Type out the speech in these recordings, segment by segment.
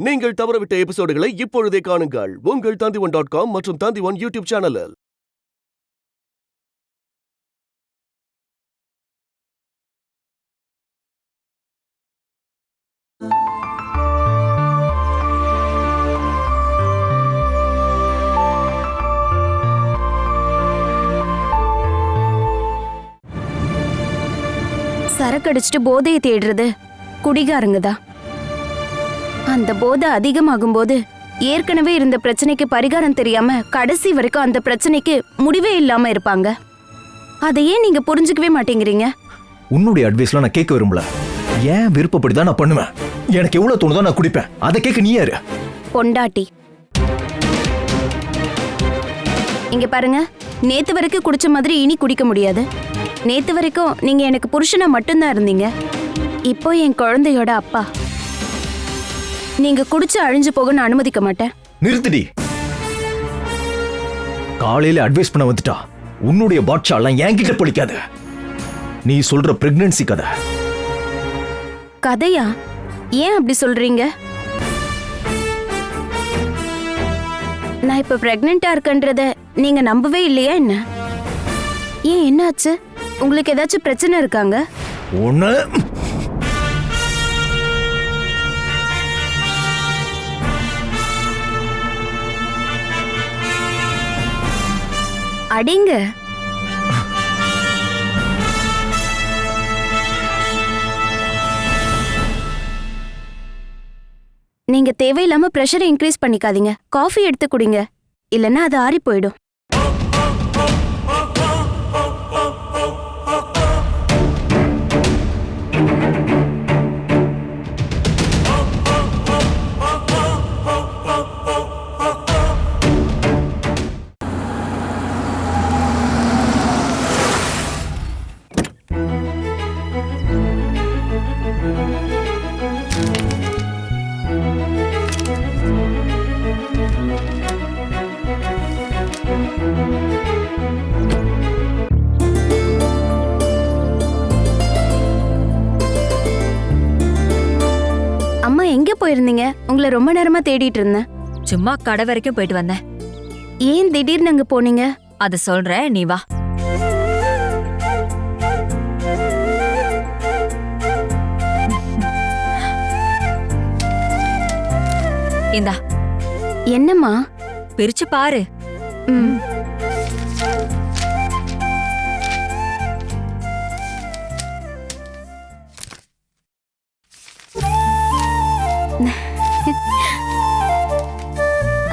நீங்கள் தவறவிட்ட எபிசோடுகளை இப்பொழுதே காணுங்கள் உங்கள் Tandivan.com மற்றும் Tandivan யூடியூப் சேனலில். சரக்கடிச்சிட்டு போதையை தேடுறது குடிகாரங்கதான். அந்த போதை அதிகமாகும் போது ஏற்கனவே இருந்த பிரச்சனைக்கு பரிகாரம் தெரியாம கடைசி வரைக்கும் அந்த பிரச்சனைக்கு முடிவே இல்லாம இருப்பாங்க. அதையே நீங்க புரிஞ்சுக்கவே மாட்டேங்கிறீங்க. உன்னுடைய அட்வைஸ்லாம் நான் கேட்க விரும்பல. ஏன் விருப்பப்படிதான் நான் பண்ணுவேன். எனக்கு எவ்வளவு தோணுதோ நான் குடிப்பேன். அதை கேட்க நீ யாரு? பொண்டாட்டி. இங்க பாருங்க, நேத்து வரைக்கும் குடிச்ச மாதிரி இனி குடிக்க முடியாது. நேத்து வரைக்கும் நீங்க எனக்கு புருஷனா மட்டும்தான் இருந்தீங்க. இப்போ என் குழந்தையோட அப்பா. நீங்க குடிச்சு அழிஞ்சு போக நான் அனுமதிக்க மாட்டேன். நிறுத்திடி. காலையில அட்வைஸ் பண்ண வந்துட்டா உன்னுடைய பாட்ஷாலாம் என்கிட்ட பழிக்காது. நீ சொல்ற பிரெக்னன்சி கதை. கதையா? ஏன் அப்படி சொல்றீங்க? நான் இப்ப பிரெக்னெண்டா இருக்கன்றத நீங்க நம்பவே இல்லையா என்ன? ஏன் என்னாச்சு? உங்களுக்கு ஏதாச்சும் பிரச்சனை இருக்காங்க? ஒண்ணு அடிங்க. நீங்க தேவையில்லாம பிரஷரை இன்க்ரீஸ் பண்ணிக்காதீங்க. காஃபி எடுத்து குடிங்க, இல்லைன்னா அது ஆறி போயிடும். அம்மா எங்க போயிருந்தீங்க? உங்களை ரொம்ப நேரமா தேடிட்டு இருந்தேன். சும்மா கடை வரைக்கும் போயிட்டு வந்தேன். ஏன் திடீர்னு அங்க போனீங்க? அத சொல்றேன், நீ வா. இந்தா. என்னம்மா? பிரிச்சு பாரு.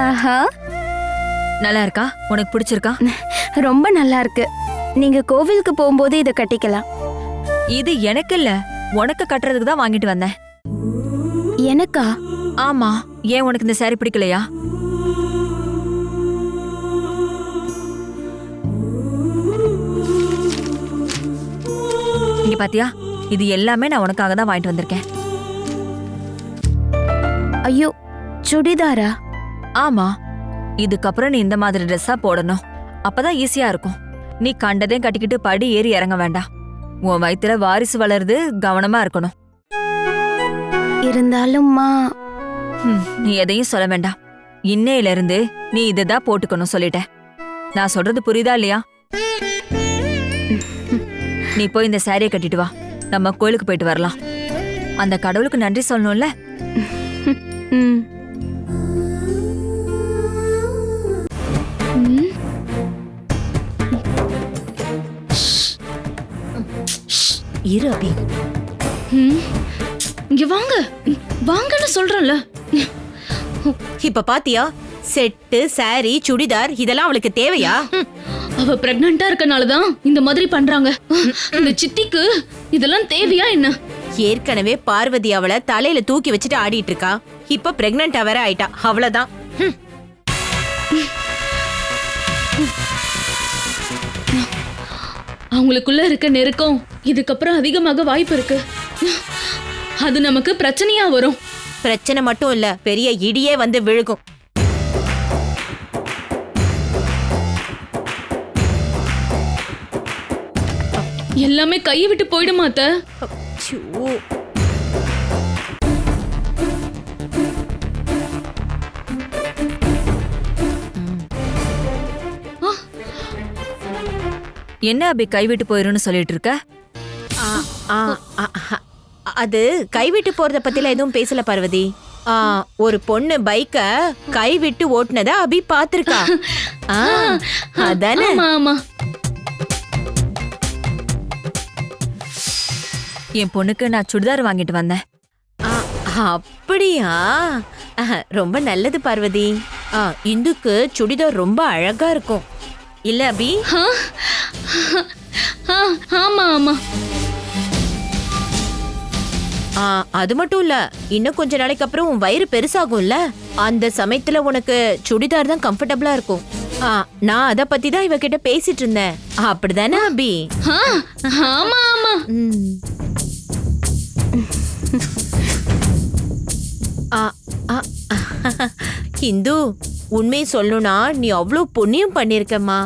ஆஹா, நல்லா இருக்கா? உனக்கு பிடிச்சிருக்கா? ரொம்ப நல்லா இருக்கு. நீங்க கோவிலுக்கு போகும்போது இத கட்டிக்கலாம். இது எனக்கு இல்ல, உனக்கு கட்டுறதுக்கு தான் வாங்கிட்டு வந்தேன். எனக்கா? ஆமா. ஏன் உனக்கு இந்த saree பிடிக்கலையா? இங்க பாத்தியா, இது எல்லாமே நான் உனக்காக தான் வாங்கிட்டு வந்திருக்கேன். ஐயோ, சுடிதாரா? ஆமா. இதுக்கப்புறம் நீ இந்த மாதிரி ட்ரெஸ்ஸா போடணும். அப்பதான் ஈஸியா இருக்கும். நீ கண்டதையும் கட்டிக்கிட்டு படி ஏறி இறங்க வேண்டாம். உன் வயித்துல வாரிசு வளருது, கவனமா இருக்கணும். இருந்தாலும்மா. நீ எதையும் சொல்ல வேண்டாம். இன்னையில இருந்து நீ இதுதான் போட்டுக்கணும் சொல்லிட்டேன். நான் சொல்றது புரியுதா இல்லையா? நீ போய் இந்த சாரியை கட்டிட்டு வா. நம்ம கோயிலுக்கு போயிட்டு வரலாம். அந்த கடவுளுக்கு நன்றி சொல்லணும்ல. இரு அபி. இங்க வாங்க, வாங்கன்னு சொல்றேன்ல. இப்ப பாத்தியா, செட்டு, சாரி, சுடிதார் இதெல்லாம் அவளுக்கு தேவையா? அவ பிரெக்னண்டா இருக்கனாலதான் இந்த மாதிரி பண்றாங்க. இந்த சித்திக்கு இதெல்லாம் தேவையா என்ன? ஏற்கனவே பார்வதி அவளை தலையில தூக்கி வச்சுட்டு ஆடிட்டு இருக்கா. இப்ப பிரெக்னண்டா வேற ஆயிட்டா. அவ்வளவுதான். அவங்களுக்குள்ள இருக்க நெருக்கம் இதுக்கப்புறம் அதிகமாக வாய்ப்பு இருக்கு. அது நமக்கு பிரச்சனையா வரும். பிரச்சனை மட்டும் இல்ல, பெரிய இடியே வந்து விழுகும். எல்லாமே கையை விட்டு போயிடுமா அத்தை? என்ன அபி கைவிட்டு போயிருன்னு சொல்லிட்டு இருக்க? ஆ, ஆ, ஆ, ஆ, அது கைவிட்டு போறத பத்தில எதுவும் பேசல பார்வதி. ஒரு பொண்ணு பைக்க கைவிட்டு ஓட்டுனத அபி பாத்திருக்கா. அதானே? ஆமா ஆமா. என் பொண்ணுக்கு நான் சுடிதார் வாங்கிட்டு வந்தேன். அப்படியா? ரொம்ப நல்லது பார்வதி. இந்துக்கு சுடிதார் ரொம்ப அழகா இருக்கும் இல்ல அபி? ஆமா ஆமா. அது மட்டும் இல்ல, இன்னும் கொஞ்ச நாளைக்கு அப்புறம் உன் வயிறு பெருசாகும்ல, அந்த சமயத்துல உனக்கு சுடிதார் தான் கம்ஃபர்டபுளா இருக்கும். நான் அத பத்தி தான் இவகிட்ட பேசிட்டு இருந்தேன். அப்படிதானே அபி? ஆமா ஆமா. இந்து, உண்மையை சொல்லணும்னா நீ அவ்வளோ புண்ணியம் பண்ணிருக்கம்மா.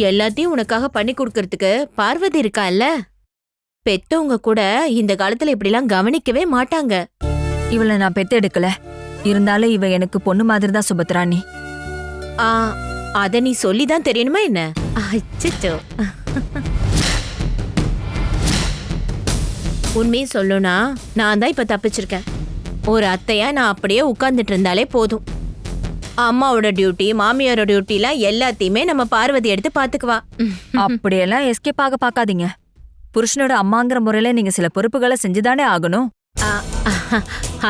எல்லாத்தையும் உனக்காக பண்ணி கொடுக்கறதுக்கு பார்வதி இருக்கால்ல. பெத்தவங்க கூட இந்த காலத்துல இப்படிலாம் கவனிக்கவே மாட்டாங்க. இவளை நான் பெத்து எடுக்கல, இருந்தாலும் இவ எனக்கு பொண்ணு மாதிரி தான் சுபத்ராணி. அத நீ சொல்லிதான் தெரியணுமா என்ன? அச்சச்சோ. உண்மையை சொல்லணும்னா நான் தான் இப்ப தப்பிச்சிருக்கேன். ஒரு அத்தையா நான் அப்படியே உட்கார்ந்துட்டு இருந்தாலே போதும். அம்மாவோட டியூட்டி, மாமியாரோட டியூட்டிலாம் எல்லாத்தையுமே நம்ம பார்வதி எடுத்து பாத்துக்குவா. அப்படியெல்லாம் எஸ்கேப் ஆக பாக்காதீங்க. புருஷனோட அம்மாங்கிற முறையில நீங்க சில பொறுப்புகளை செஞ்சுதானே ஆகணும்.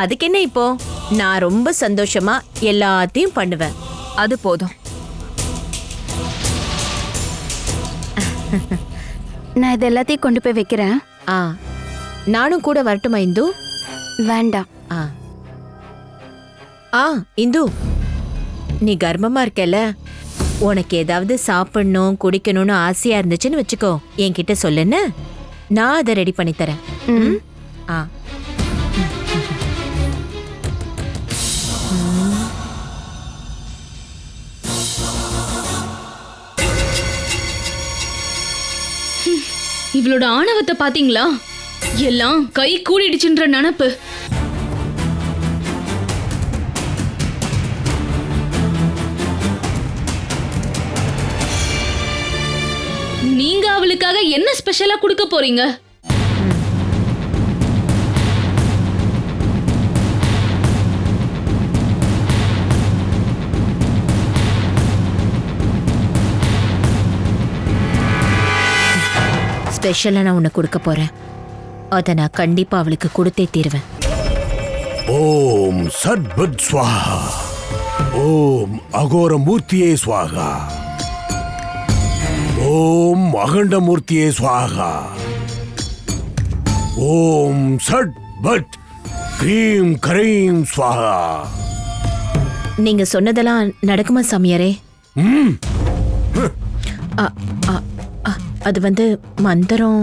அதுக்கு என்ன இப்போ? நான் ரொம்ப சந்தோஷமா எல்லாத்தையும் பண்ணுவேன். அது போதும். நான் இது எல்லாத்தையும் கொண்டு போய் வைக்கிறேன். நானும் கூட வரட்டுமா இந்து? வேண்டாம். இந்து, நீ கர்ப்பமா இருக்கல, உனக்கு ஏதாவது சாப்பிடணும் குடிக்கணும்னு ஆசையா இருந்துச்சுன்னு வச்சுக்கோ, என்கிட்ட சொல்லுன்னு நான் அதை ரெடி பண்ணி தரேன். இவளோட ஆணவத்தை பாத்தீங்களா? எல்லாம் கை கூடிடுச்சுன்ற நினப்பு. நீங்க அவளுக்காக என்ன ஸ்பெஷலா கொடுக்க போறீங்க? ஸ்பெஷலா நான் உன்னை கொடுக்க போறேன். அதை நான் கண்டிப்பா அவளுக்கு கொடுத்தே தீருவேன். ஓம் சத்பத் ஸ்வாஹா. ஓம் அகோர மூர்த்தியே ஸ்வாஹா. ஓம் அகண்ட மூர்த்தியே ஸ்வாஹா. ஓம் சட் பட் க்ரீம் கரீம் ஸ்வாஹா. நீங்க சொன்னதெல்லாம் நடக்குமா சாமியாரே? அது வந்து மந்திரம்.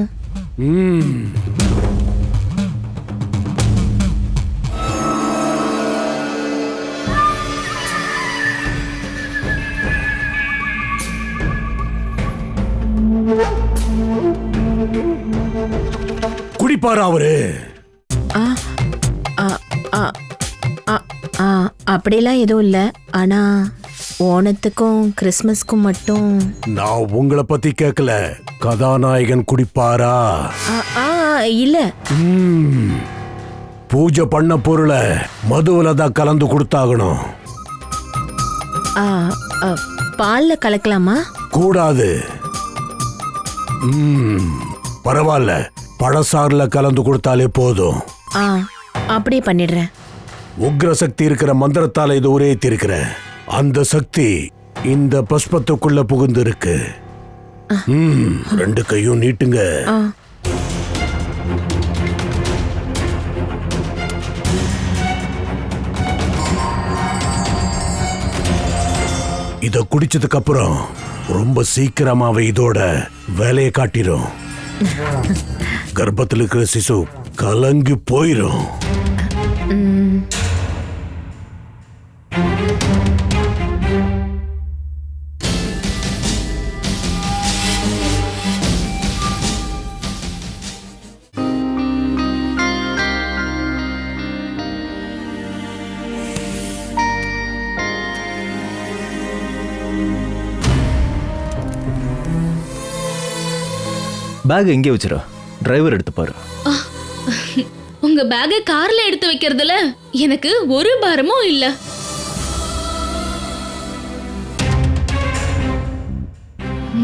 குடிப்பாரா அவரு? அப்படியெல்லாம் எதுவும் இல்ல. ஆனா ஓணத்துக்கும் கிறிஸ்மஸ்க்கும் மட்டும். நான் உங்களை பத்தி கேட்கல, கதாநாயகன் குடிப்பாரா? இல்ல. பூஜை பண்ண பொருளை மதுவில தான் கலந்து கொடுத்தாகணும். பால்ல கலக்கலாமா? கூடாது. பரவாயில்ல, பழசாறுல கலந்து கொடுத்தாலே போதும். அப்படியே பண்ணிடுறேன். உக்ர சக்தி இருக்கிற மந்திரத்தால இது ஒரே இருக்கிற அந்த சக்தி இந்த புஷ்பத்துக்குள்ள புகுந்து இருக்கு. ரெண்டு கையும் நீட்டுங்க. இத குடிச்சதுக்கு அப்புறம் ரொம்ப சீக்கிரமாவே இதோட வேலையை காட்டிடும். கர்ப்பத்தில் இருக்கிற சிசு கலங்கி போயிரும். பேக் எங்கே வச்சிரு, டிரைவர் எடுத்து பாரு. உங்க பேக்கை கார்ல எடுத்து வைக்கிறதுல எனக்கு ஒரு பாரமும் இல்ல.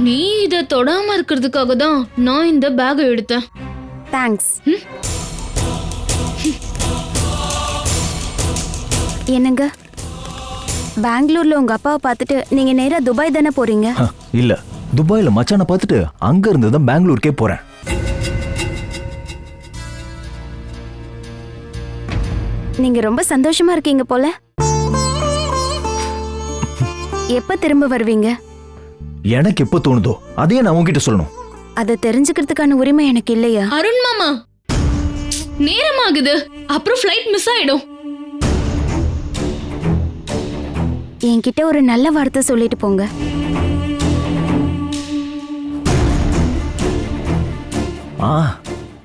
நீ இத தொடாம இருக்கிறதுக்காக தான் நான் இந்த பேக்கை எடுத்தேன். தேங்க்ஸ். என்னங்க, பெங்களூர்ல உங்க அப்பாவை பார்த்துட்டு நீங்க நேரா துபாய் தானே போறீங்க? இல்ல, துபாயில மச்சானை பார்த்துட்டு அங்க இருந்து தான் பெங்களூருக்கே போறேன். நீங்க ரொம்ப சந்தோஷமா இருக்கீங்க போல. எப்ப திரும்ப வருவீங்க? எனக்கு எப்ப தோணுதோ அதையே நான் உன்கிட்ட சொல்லணும். அதை தெரிஞ்சுக்கிறதுக்கான உரிமை எனக்கு இல்லையா? அருண் மாமா, நேரமாகுது, அப்புறம் ஃப்ளைட் மிஸ் ஆயிடும். என்கிட்ட ஒரு நல்ல வார்த்தை சொல்லிட்டு போங்க.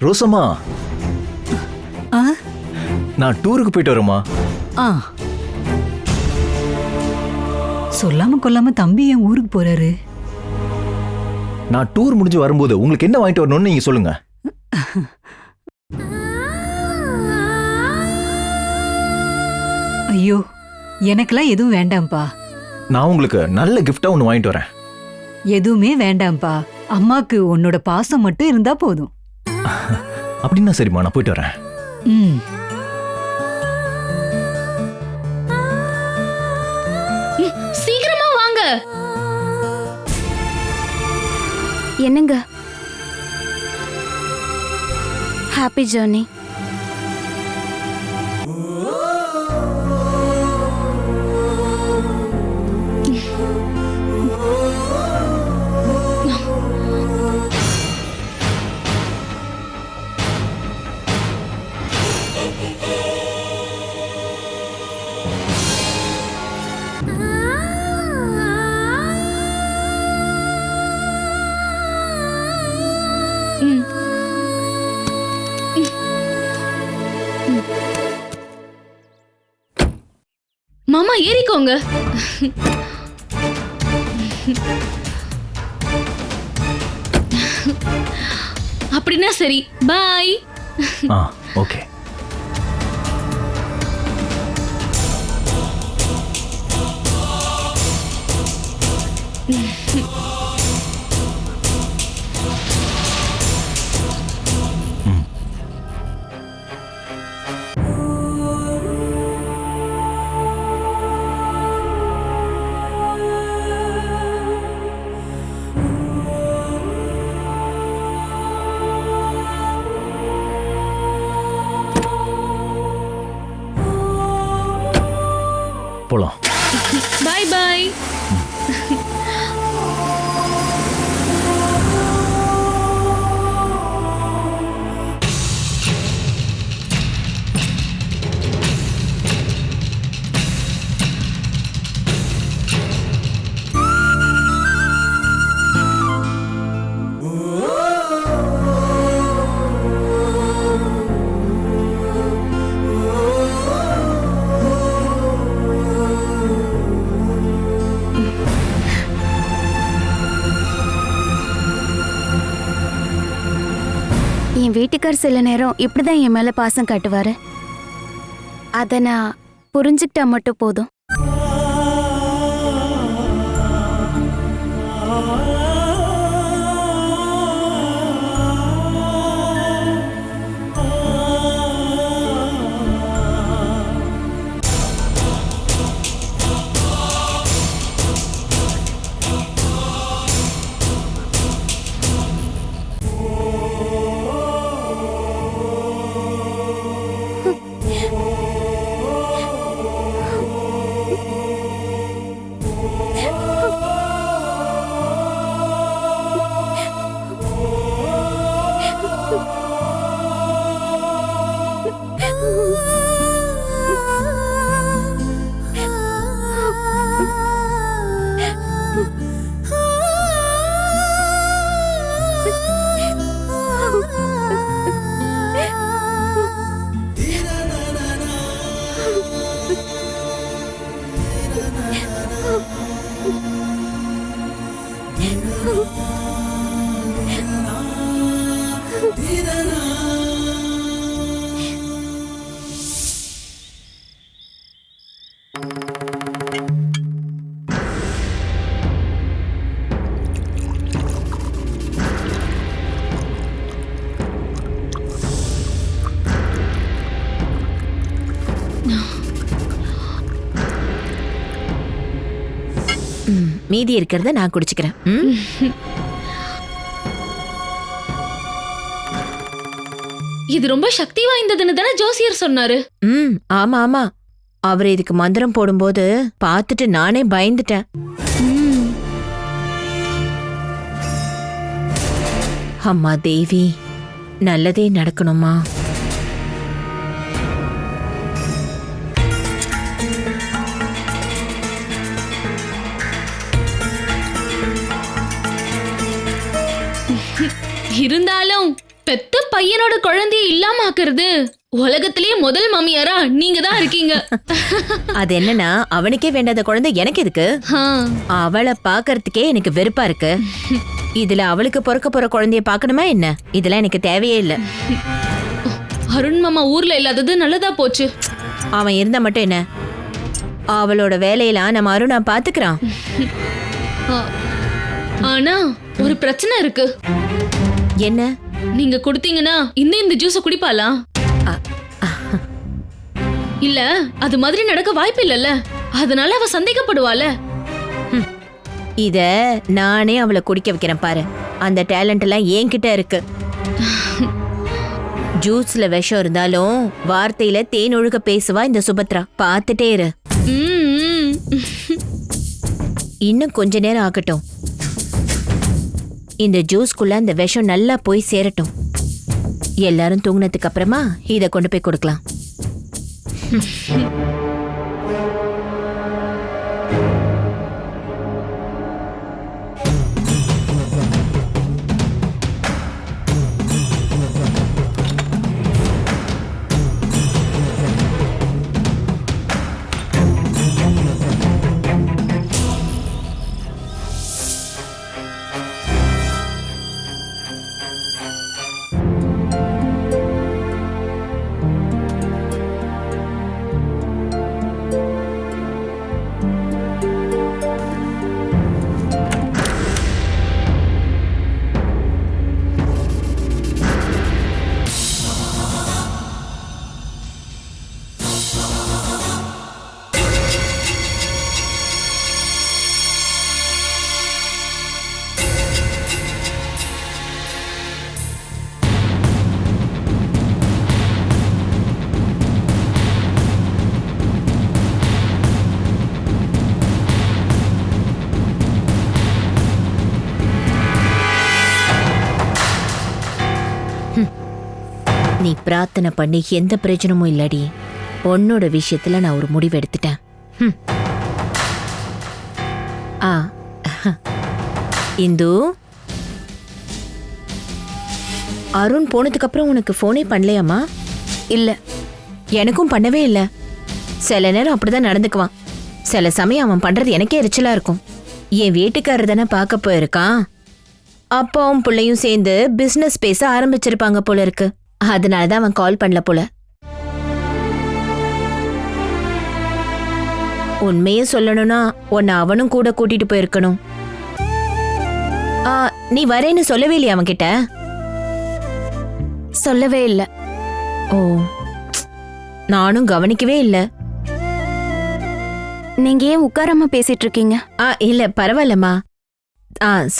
ரோசம்மா, நான் டூருக்கு போயிட்டு வரேம்மா. சொல்லாம கொல்லாம தம்பி என் ஊருக்கு போறாரு. நான் டூர் முடிஞ்சு வரும்போது உங்களுக்கு என்ன வாங்கிட்டு வரணும்னு நீங்க சொல்லுங்க. ஐயோ, எனக்கெல்லாம் எதுவும் வேண்டாம்ப்பா. நான் உங்களுக்கு நல்ல கிஃப்டா ஒன்று வாங்கிட்டு வரேன். எதுவுமே வேண்டாம்ப்பா. அம்மாக்கு உன்னோட பாசம் மட்டும் இருந்தா போதும். அப்படின்னா சரிம்மா, நான் போயிட்டு வரேன். ம். சீக்கிரமா வாங்க. என்னங்க? Happy journey. மாமா ஏறிக்கோங்க. அப்படின்னா சரி, பாய். ஓகே. போலாம். பாய் பாய். என் வீட்டுக்கார் சில நேரம் இப்படிதான் என் மேல பாசம் காட்டுவாரு. அத நான் புரிஞ்சுக்கிட்டா மட்டும் போதும். மீதி இருக்கிறத நான் குடிச்சுக்கிறேன். இது ரொம்ப சக்தி வாய்ந்ததுன்னு தானே ஜோசியர் சொன்னாரு. ஆமா ஆமா, அவர் இதுக்கு மந்திரம் போடும்போது பார்த்துட்டு நானே பயந்துட்டேன். அம்மா தேவி, நல்லதே நடக்கணுமா? இருந்தாலும் பெத்த பையனோட குழந்தைய இல்லாம ஆக்குறது உலகத்திலேயே முதல் மாமியாரா நீங்க தான் இருக்கீங்க. அது என்னன்னா, அவனுக்கே வேண்டாத குழந்தை எனக்கு எதுக்கு? ஆ, அவளை பாக்கறதுக்கே எனக்கு வெறுப்பா இருக்கு. இதுல அவளுக்கு பிறக்க போற குழந்தைய பாக்கணுமா என்ன? இதெல்லாம் எனக்கு தேவையே இல்ல. அருண் மாமா ஊர்ல இல்லாதது நல்லதா போச்சு. அவன் இருந்தா மட்டும் என்ன, அவளோட வேலையெல்லாம் நம்ம அருணா பாத்துக்கிறான். ஆ, ஆனா ஒரு பிரச்சனை இருக்கு. என்ன? நீங்க கொடுத்தீங்கன்னா இன்னும் இந்த ஜூஸ குடிப்பாளா? இல்ல அது மாதிரி நடக்க வாய்ப்பு இல்லல்ல, அதனால அவ சந்தேகப்படுவாள. இத நானே அவளை குடிக்க வைக்கிறேன் பாரு. அந்த டேலண்ட் எல்லாம் என்கிட்ட இருக்கு. ஜூஸ்ல விஷம் இருந்தாலும் வார்த்தையில தேன் ஒழுக பேசுவா இந்த சுபத்ரா. பாத்துட்டே இரு. இன்னும் கொஞ்ச நேரம் ஆகட்டும். இந்த ஜூஸ்குள்ள அந்த விஷம் நல்லா போய் சேரட்டும். எல்லாரும் தூங்கினதுக்கு அப்புறமா இத கொண்டு போய் கொடுக்கலாம். நீ பிரார்த்தனை பண்ணி எந்த பிரயோஜனமும் இல்லடி. உன்னோட விஷயத்துல நான் ஒரு முடிவு எடுத்துட்டேன். இந்து, அருண் போனதுக்கு அப்புறம் உனக்கு போனே பண்ணலையாமா? இல்ல, எனக்கும் பண்ணவே இல்ல. சில நேரம் அப்படிதான் நடந்துக்குவான். சில சமயம் அவன் பண்றது எனக்கே எரிச்சலா இருக்கும். என் வீட்டுக்காரர் தானே பார்க்க போயிருக்கான். அப்பாவும் பிள்ளையும் சேர்ந்து பிசினஸ் பேச ஆரம்பிச்சிருப்பாங்க போல இருக்கு. அதனாலதான் அவன் கால் பண்ணல போல. உண்மையே சொல்லணும்னா உன்னை அவனும் கூட கூட்டிட்டு போயிருக்கணும். நீ வரேன்னு சொல்லவே இல்லையா அவன்கிட்ட? சொல்லவே இல்ல. ஓ, நானும் கவனிக்கவே இல்ல. நீங்க ஏன் உட்காராம பேசிட்டு இருக்கீங்க? இல்ல பரவாயில்லம்மா.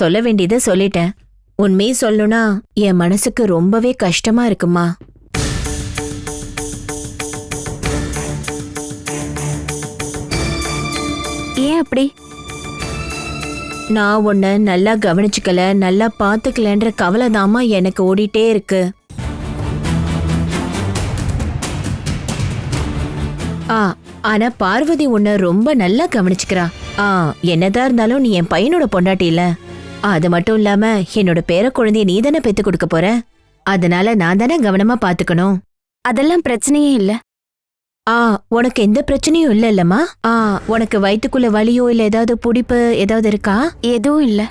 சொல்ல வேண்டியதை சொல்லிட்டேன். உண்மையை சொல்லணும்னா என் மனசுக்கு ரொம்பவே கஷ்டமா இருக்குமா. ஏன் அப்படி? நான் உன்னை நல்லா கவனிச்சுக்கல, நல்லா பாத்துக்கலன்ற கவலைதாம்மா எனக்கு ஓடிட்டே இருக்கு. ஆனா பார்வதி உன்னை ரொம்ப நல்லா கவனிச்சுக்கிறா. என்னதான் இருந்தாலும் நீ என் பையனோட பொண்டாட்டி இல்ல. அது மட்டும் இல்லாம என்னோட பேர குழந்தைய நீ தானே பெத்து கொடுக்க போற. அதனால நான் தானே கவனமா பாத்துக்கணும். அதெல்லாம் பிரச்சனையே இல்ல. உனக்கு எந்த பிரச்சனையும் இல்ல இல்லம்மா? உனக்கு வயித்துக்குள்ள வலியோ இல்ல ஏதாவது புடிப்பு ஏதாவது இருக்கா? எதுவும் இல்ல.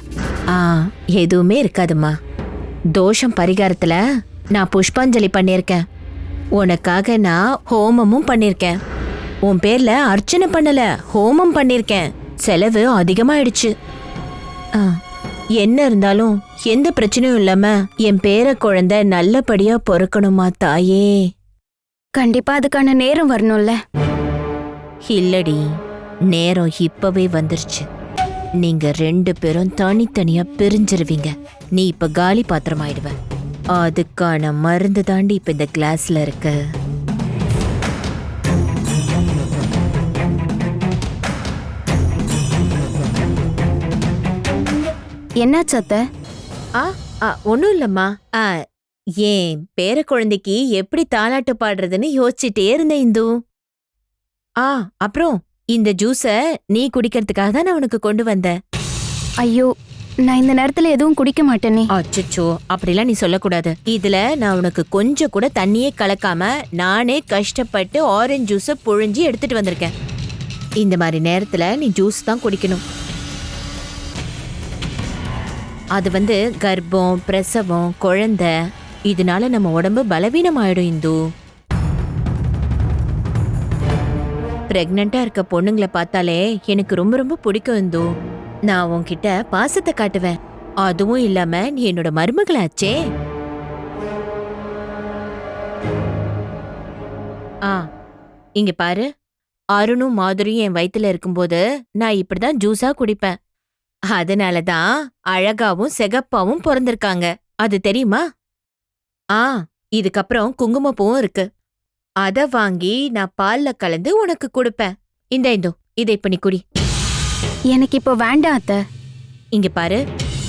எதுவுமே இருக்காதுமா. தோஷம் பரிகாரத்துல நான் புஷ்பாஞ்சலி பண்ணிருக்கேன். உனக்காக நான் ஹோமமும் பண்ணிருக்கேன். உன் பேர்ல அர்ச்சனை பண்ணல, ஹோமம் பண்ணிருக்கேன். செலவு அதிகமாயிடுச்சு. என்ன இருந்தாலும் எந்த பிரச்சனையும் இல்லாம என் பேர குழந்தை நல்லபடியா பொறுக்கணுமா தாயே? கண்டிப்பா அதுக்கான நேரம் வரணும்ல. இல்லடி, நேரம் இப்பவே வந்துருச்சு. நீங்க 2 பேரும் தனித்தனியா பிரிஞ்சிருவீங்க. நீ இப்ப காலி பாத்திரம் ஆயிடுவ. அதுக்கான மருந்து தாண்டி இப்ப இந்த கிளாஸ்ல இருக்கு. என்னாச்சு அத்தை? ஒன்னும் இல்லம்மா. ஏன் பேர குழந்தைக்கு எப்படி தாலாட்டு பாடுறதுன்னு யோசிச்சுட்டே இருந்தேன் இந்து. அப்புறம் இந்த ஜூஸ நீ குடிக்கிறதுக்காக தான் நான் உனக்கு கொண்டு வந்தேன். ஐயோ, நான் இந்த நேரத்துல எதுவும் குடிக்க மாட்டேனே. அச்சச்சோ, அப்படிலாம் நீ சொல்லக்கூடாது. இதுல நான் உனக்கு கொஞ்சம் கூட தண்ணியே கலக்காம நானே கஷ்டப்பட்டு ஆரஞ்சு ஜூஸ புழிஞ்சி எடுத்துட்டு வந்திருக்கேன். இந்த மாதிரி நேரத்துல நீ ஜூஸ் தான் குடிக்கணும். அது கர்ப்பம், பிரசவம், குழந்தை, இதனால நம்ம உடம்பு பலவீனம் ஆயிடும் இந்து. பிரெக்னண்டா இருக்க பொண்ணுங்களை பார்த்தாலே எனக்கு ரொம்ப ரொம்ப பிடிக்கும் இந்து. நான் உன்கிட்ட பாசத்தை காட்டுவேன். அதுவும் இல்லாம நீ என்னோட மருமகளாச்சே. இங்க பாரு, அருணும் மாதுரியும் என் வயித்துல இருக்கும்போது நான் இப்படிதான் ஜூஸா குடிப்பேன். அதனாலதான் அழகாவும் செகப்பாவும் பிறந்திருக்காங்க. அது தெரியுமா? இதுக்கப்புறம் குங்குமப்பூவும் இருக்கு. அத வாங்கி நான் பால்ல கலந்து உனக்கு கொடுப்பேன். இந்து, இதை இப்ப நீ குடி. எனக்கு இப்போ வேண்டாம் அத்தை. இங்க பாரு,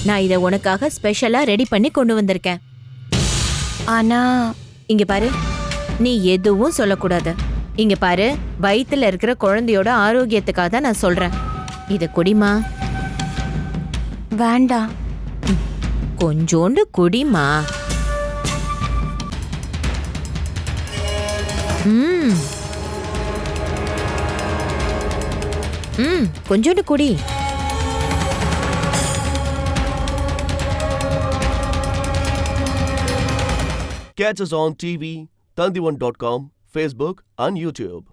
நான் இத உனக்காக ஸ்பெஷலா ரெடி பண்ணி கொண்டு வந்திருக்கேன். ஆனா இங்க பாரு, நீ எதுவும் சொல்லக்கூடாது. இங்க பாரு, வயித்துல இருக்கிற குழந்தையோட ஆரோக்கியத்துக்காக தான் நான் சொல்றேன். இத குடிமா. வேண்டாம். கொஞ்சோண்டு குடிமா. கொஞ்சோண்டு குடி. Catch us on TV, Tandivan.com, Facebook and YouTube.